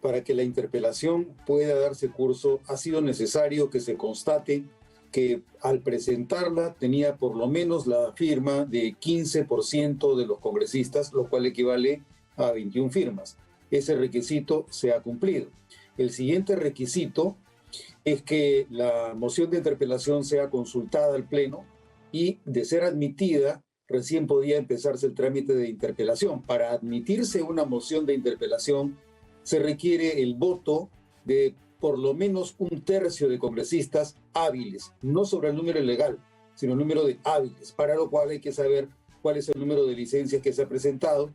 para que la interpelación pueda darse curso, ha sido necesario que se constate que al presentarla tenía por lo menos la firma de 15% de los congresistas, lo cual equivale a 21 firmas. Ese requisito se ha cumplido. El siguiente requisito es que la moción de interpelación sea consultada al Pleno y, de ser admitida, recién podía empezarse el trámite de interpelación. Para admitirse una moción de interpelación se requiere el voto de por lo menos un tercio de congresistas hábiles, no sobre el número legal, sino el número de hábiles, para lo cual hay que saber cuál es el número de licencias que se ha presentado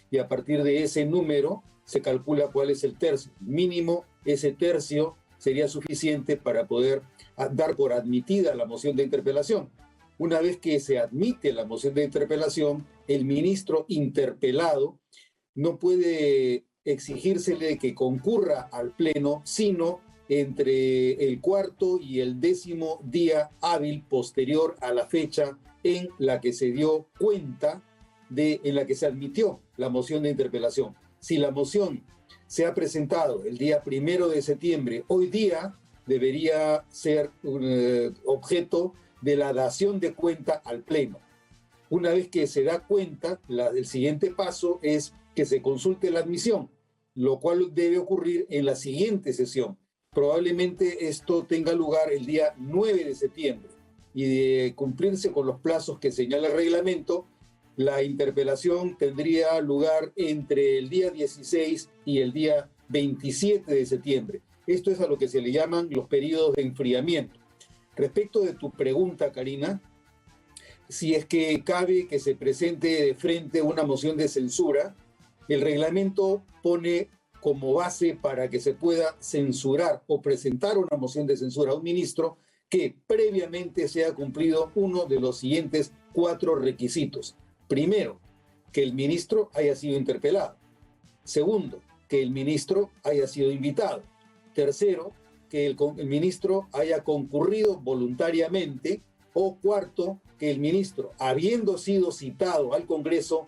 y a partir de ese número se calcula cuál es el tercio. Mínimo ese tercio sería suficiente para poder dar por admitida la moción de interpelación. Una vez que se admite la moción de interpelación, el ministro interpelado no puede exigírsele que concurra al Pleno, sino entre el cuarto y el 10º día hábil posterior a la fecha en la que se dio cuenta en la que se admitió la moción de interpelación. Si la moción se ha presentado el día 1 de septiembre, hoy día debería ser objeto de la dación de cuenta al Pleno. Una vez que se da cuenta, el siguiente paso es que se consulte la admisión, lo cual debe ocurrir en la siguiente sesión. Probablemente esto tenga lugar el día 9 de septiembre y de cumplirse con los plazos que señala el reglamento, la interpelación tendría lugar entre el día 16 y el día 27 de septiembre. Esto es a lo que se le llaman los periodos de enfriamiento. Respecto de tu pregunta, Karina, si es que cabe que se presente de frente una moción de censura, el reglamento pone como base para que se pueda censurar o presentar una moción de censura a un ministro que previamente se ha cumplido uno de los siguientes 4 requisitos. Primero, que el ministro haya sido interpelado. Segundo, que el ministro haya sido invitado. Tercero, que el ministro haya concurrido voluntariamente. O cuarto, que el ministro, habiendo sido citado al Congreso,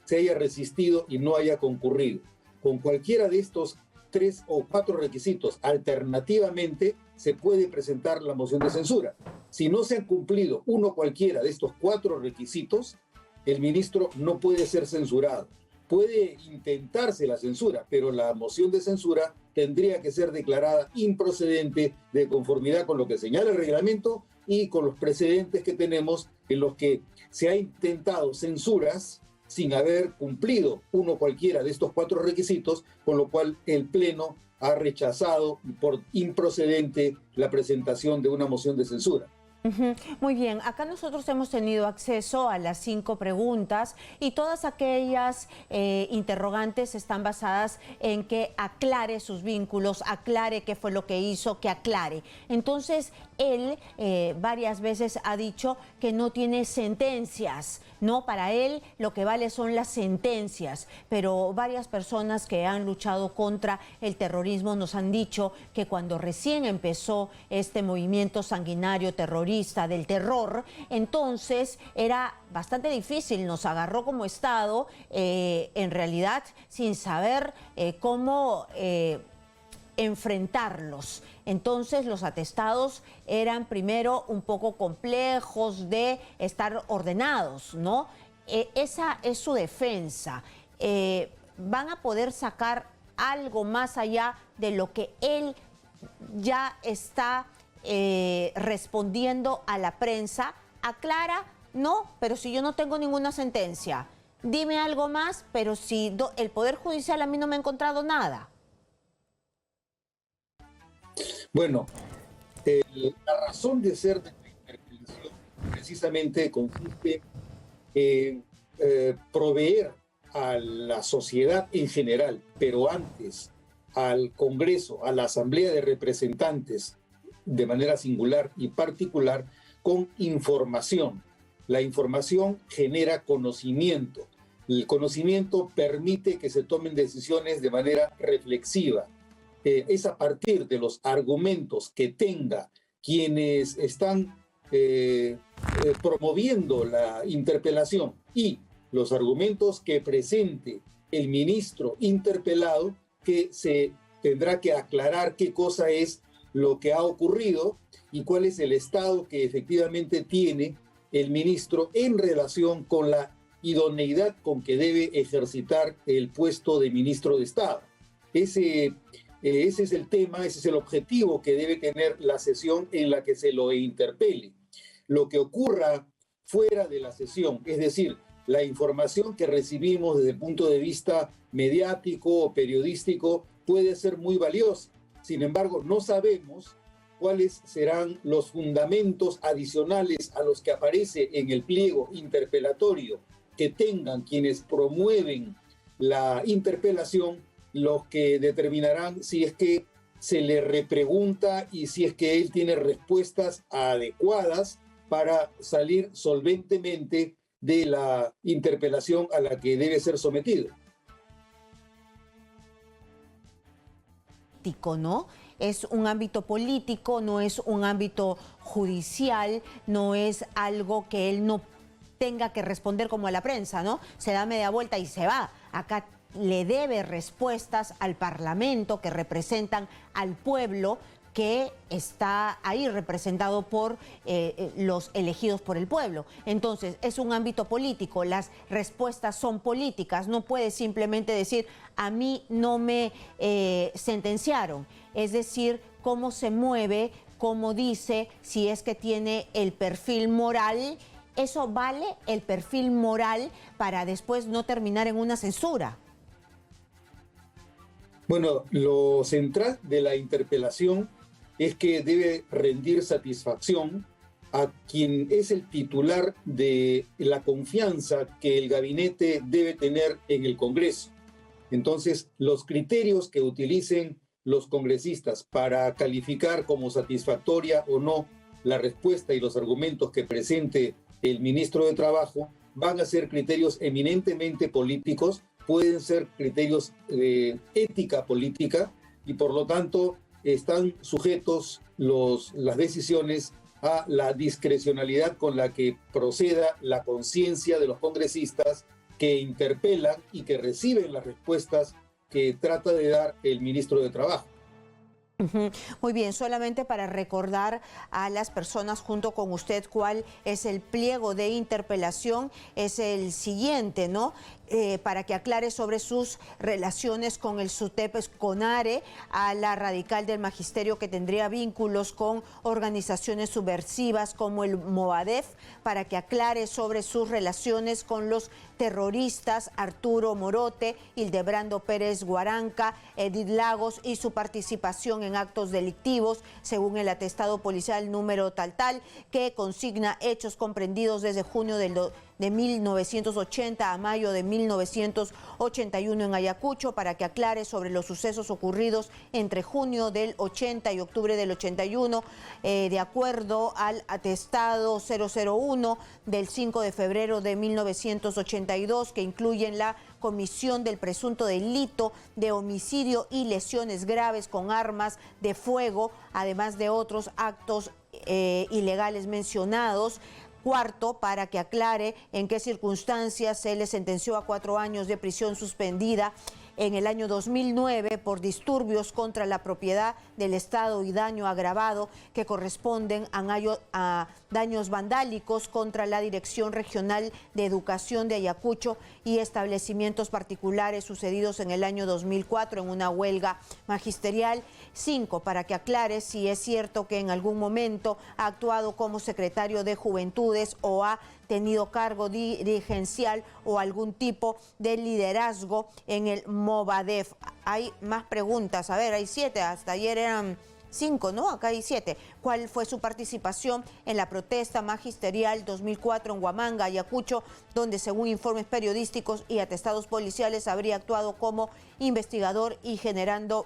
se haya resistido y no haya concurrido. Con cualquiera de estos 3 o 4 requisitos, alternativamente, se puede presentar la moción de censura. Si no se han cumplido uno cualquiera de estos 4 requisitos, el ministro no puede ser censurado. Puede intentarse la censura, pero la moción de censura tendría que ser declarada improcedente de conformidad con lo que señala el reglamento y con los precedentes que tenemos en los que se ha intentado censuras sin haber cumplido uno cualquiera de estos 4 requisitos, con lo cual el Pleno ha rechazado por improcedente la presentación de una moción de censura. Muy bien, acá nosotros hemos tenido acceso a las 5 preguntas y todas aquellas interrogantes están basadas en que aclare sus vínculos, aclare qué fue lo que hizo, que aclare. Entonces, él varias veces ha dicho que no tiene sentencias, ¿no? Para él lo que vale son las sentencias, pero varias personas que han luchado contra el terrorismo nos han dicho que cuando recién empezó este movimiento sanguinario terrorista, del terror, entonces era bastante difícil, nos agarró como Estado, en realidad, sin saber cómo enfrentarlos. Entonces los atestados eran primero un poco complejos de estar ordenados, ¿no? Esa es su defensa. ¿Van a poder sacar algo más allá de lo que él ya está respondiendo a la prensa? Aclara, no, pero si yo no tengo ninguna sentencia, dime algo más, pero si el Poder Judicial a mí no me ha encontrado nada. Bueno, la razón de ser de la interpelación precisamente consiste en proveer a la sociedad en general, pero antes al Congreso, a la Asamblea de Representantes, de manera singular y particular, con información. La información genera conocimiento. El conocimiento permite que se tomen decisiones de manera reflexiva. Es a partir de los argumentos que tenga quienes están promoviendo la interpelación y los argumentos que presente el ministro interpelado que se tendrá que aclarar qué cosa es lo que ha ocurrido y cuál es el estado que efectivamente tiene el ministro en relación con la idoneidad con que debe ejercitar el puesto de ministro de Estado. Ese es el tema, ese es el objetivo que debe tener la sesión en la que se lo interpele. Lo que ocurra fuera de la sesión, es decir, la información que recibimos desde el punto de vista mediático o periodístico puede ser muy valiosa. Sin embargo, no sabemos cuáles serán los fundamentos adicionales a los que aparece en el pliego interpelatorio que tengan quienes promueven la interpelación, los que determinarán si es que se le repregunta y si es que él tiene respuestas adecuadas para salir solventemente de la interpelación a la que debe ser sometido. ¿No? Es un ámbito político, no es un ámbito judicial, no es algo que él no tenga que responder como a la prensa, ¿no? Se da media vuelta y se va. Acá le debe respuestas al Parlamento que representan al pueblo que está ahí representado por los elegidos por el pueblo. Entonces, es un ámbito político, las respuestas son políticas, no puede simplemente decir, a mí no me sentenciaron, es decir, cómo se mueve, cómo dice, si es que tiene el perfil moral. ¿Eso vale el perfil moral para después no terminar en una censura? Bueno, lo central de la interpelación es que debe rendir satisfacción a quien es el titular de la confianza que el gabinete debe tener en el Congreso. Entonces, los criterios que utilicen los congresistas para calificar como satisfactoria o no la respuesta y los argumentos que presente el ministro de Trabajo van a ser criterios eminentemente políticos, pueden ser criterios de ética política y por lo tanto están sujetos las decisiones a la discrecionalidad con la que proceda la conciencia de los congresistas que interpelan y que reciben las respuestas que trata de dar el ministro de Trabajo. Muy bien, solamente para recordar a las personas junto con usted cuál es el pliego de interpelación, es el siguiente, ¿no? Para que aclare sobre sus relaciones con el SUTEP CONARE, a la radical del magisterio que tendría vínculos con organizaciones subversivas como el Movadef, para que aclare sobre sus relaciones con los terroristas Arturo Morote, Hildebrando Pérez Guaranca, Edith Lagos y su participación en actos delictivos, según el atestado policial número tal, que consigna hechos comprendidos desde junio de 1980 a mayo de 1981 en Ayacucho, para que aclare sobre los sucesos ocurridos entre junio del 80 y octubre del 81, de acuerdo al atestado 001 del 5 de febrero de 1982, que incluyen la comisión del presunto delito de homicidio y lesiones graves con armas de fuego, además de otros actos ilegales mencionados. Cuarto, para que aclare en qué circunstancias se le sentenció a 4 años de prisión suspendida en el año 2009 por disturbios contra la propiedad del Estado y daño agravado que corresponden a daños vandálicos contra la Dirección Regional de Educación de Ayacucho y establecimientos particulares sucedidos en el año 2004 en una huelga magisterial. 5, para que aclare si es cierto que en algún momento ha actuado como secretario de Juventudes o ha tenido cargo dirigencial o algún tipo de liderazgo en el Movadef. Hay más preguntas, a ver, hay 7, hasta ayer eran 5, ¿no? Acá hay 7. ¿Cuál fue su participación en la protesta magisterial 2004 en Huamanga, Ayacucho, donde según informes periodísticos y atestados policiales habría actuado como instigador y generando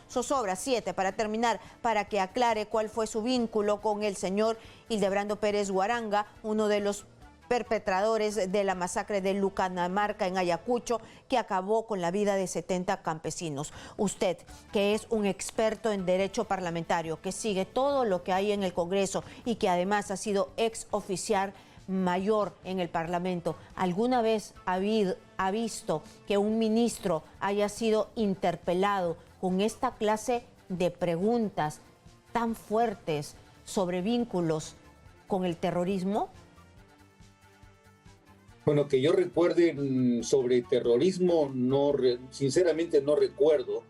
zozobra? 7, para terminar, para que aclare cuál fue su vínculo con el señor Hildebrando Pérez Guaranga, uno de los perpetradores de la masacre de Lucanamarca en Ayacucho, que acabó con la vida de 70 campesinos. Usted, que es un experto en derecho parlamentario, que sigue todo lo que hay en el Congreso y que además ha sido ex oficial mayor en el Parlamento, ¿alguna vez ha visto que un ministro haya sido interpelado con esta clase de preguntas tan fuertes sobre vínculos con el terrorismo? Bueno, que yo recuerde sobre terrorismo, no, sinceramente no recuerdo,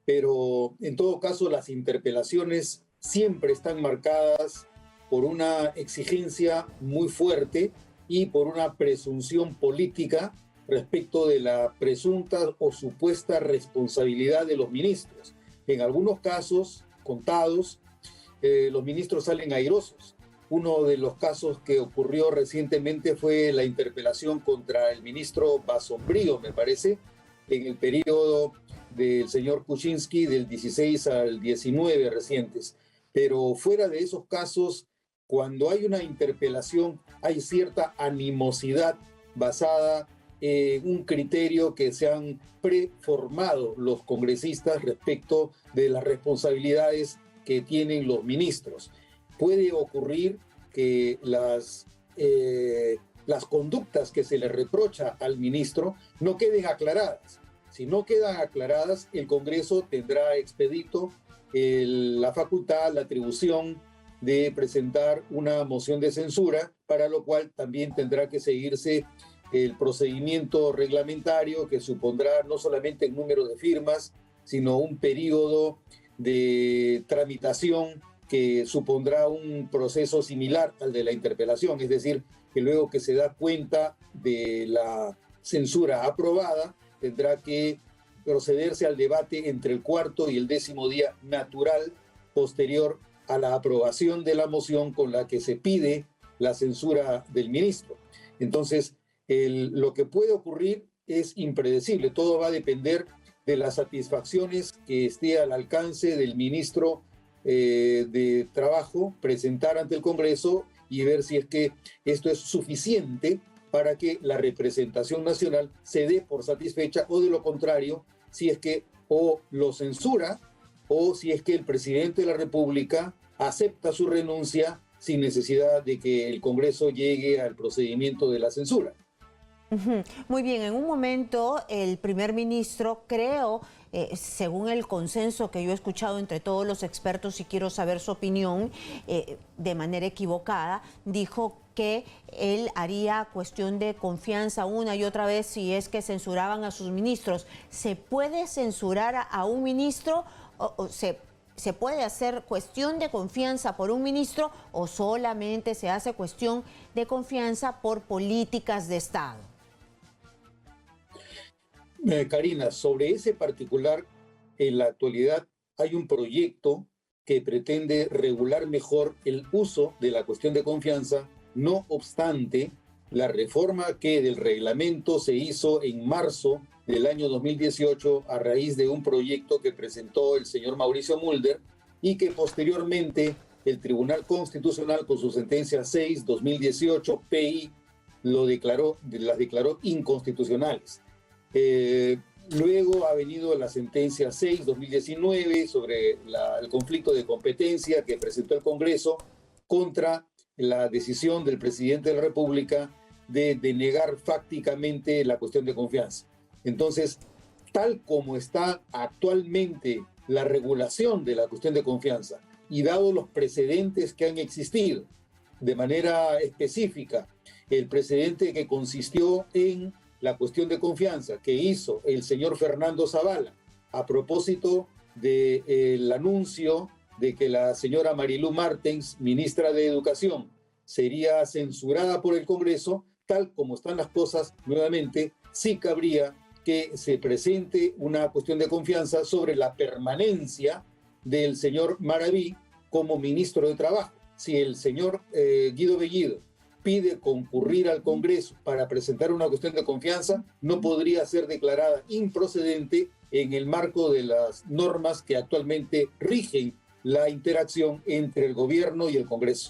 pero en todo caso las interpelaciones siempre están marcadas por una exigencia muy fuerte y por una presunción política respecto de la presunta o supuesta responsabilidad de los ministros. En algunos casos, contados, los ministros salen airosos. Uno de los casos que ocurrió recientemente fue la interpelación contra el ministro Basombrío, me parece, en el periodo del señor Kuczynski del 16 al 19 recientes. Pero fuera de esos casos, cuando hay una interpelación, hay cierta animosidad basada en un criterio que se han preformado los congresistas respecto de las responsabilidades que tienen los ministros. Puede ocurrir que las conductas que se le reprocha al ministro no queden aclaradas. Si no quedan aclaradas, el Congreso tendrá expedito la facultad, la atribución de presentar una moción de censura, para lo cual también tendrá que seguirse el procedimiento reglamentario que supondrá no solamente el número de firmas, sino un periodo de tramitación que supondrá un proceso similar al de la interpelación, es decir, que luego que se da cuenta de la censura aprobada, tendrá que procederse al debate entre el cuarto y el 10º día natural posterior a la aprobación de la moción con la que se pide la censura del ministro. Entonces, lo que puede ocurrir es impredecible, todo va a depender de las satisfacciones que esté al alcance del ministro de Trabajo, presentar ante el Congreso y ver si es que esto es suficiente para que la representación nacional se dé por satisfecha, o de lo contrario, si es que o lo censura o si es que el presidente de la República acepta su renuncia sin necesidad de que el Congreso llegue al procedimiento de la censura. Muy bien, en un momento el primer ministro, creo, según el consenso que yo he escuchado entre todos los expertos y quiero saber su opinión, de manera equivocada, dijo que él haría cuestión de confianza una y otra vez si es que censuraban a sus ministros. ¿Se puede censurar a un ministro o se puede hacer cuestión de confianza por un ministro o solamente se hace cuestión de confianza por políticas de Estado? Karina, sobre ese particular, en la actualidad hay un proyecto que pretende regular mejor el uso de la cuestión de confianza. No obstante, la reforma que del reglamento se hizo en marzo del año 2018 a raíz de un proyecto que presentó el señor Mauricio Mulder y que posteriormente el Tribunal Constitucional con su sentencia 6/2018 PI las declaró inconstitucionales. Luego ha venido la sentencia 6/2019 sobre el conflicto de competencia que presentó el Congreso contra la decisión del presidente de la República de denegar fácticamente la cuestión de confianza. Entonces, tal como está actualmente la regulación de la cuestión de confianza y dado los precedentes que han existido de manera específica, el precedente que consistió en la cuestión de confianza que hizo el señor Fernando Zavala a propósito del anuncio de que la señora Marilú Martens, ministra de Educación, sería censurada por el Congreso, tal como están las cosas, nuevamente, sí cabría que se presente una cuestión de confianza sobre la permanencia del señor Maraví como ministro de Trabajo. Si el señor Guido Bellido pide concurrir al Congreso para presentar una cuestión de confianza, no podría ser declarada improcedente en el marco de las normas que actualmente rigen la interacción entre el gobierno y el Congreso.